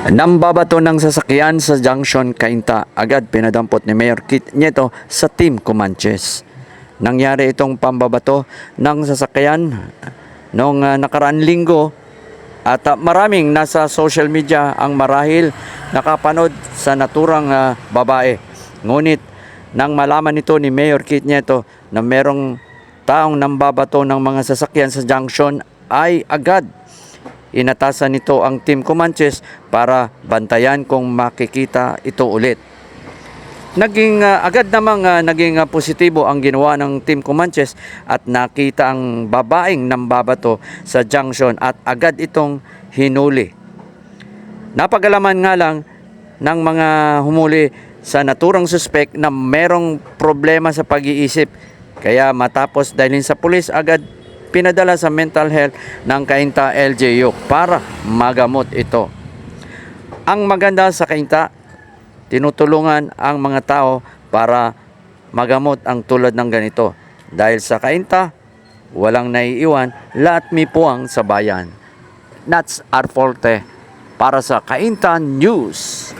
Nambabato ng sasakyan sa Junction Cainta. Agad pinadampot ni Mayor Kit Nieto sa Team Comanches. Nangyari itong pambabato ng sasakyan noong nakaraan linggo at maraming nasa social media ang marahil nakapanood sa naturang babae. Ngunit nang malaman nito ni Mayor Kit Nieto na merong taong nambabato ng mga sasakyan sa junction ay agad inatasan nito ang Team Comanches para bantayan kung makikita ito ulit. Agad namang naging positibo ang ginawa ng Team Comanches at nakita ang babaeng nambabato sa junction at agad itong hinuli. Napagalaman nga lang ng mga humuli sa naturang suspect na merong problema sa pag-iisip. Kaya matapos dalhin sa pulis, agad pinadala sa mental health ng Cainta LGU para magamot ito. Ang maganda sa Cainta, tinutulungan ang mga tao para magamot ang tulad ng ganito. Dahil sa Cainta, walang naiiwan, lahat may puwang sa bayan. Nats Arforte para sa Cainta News.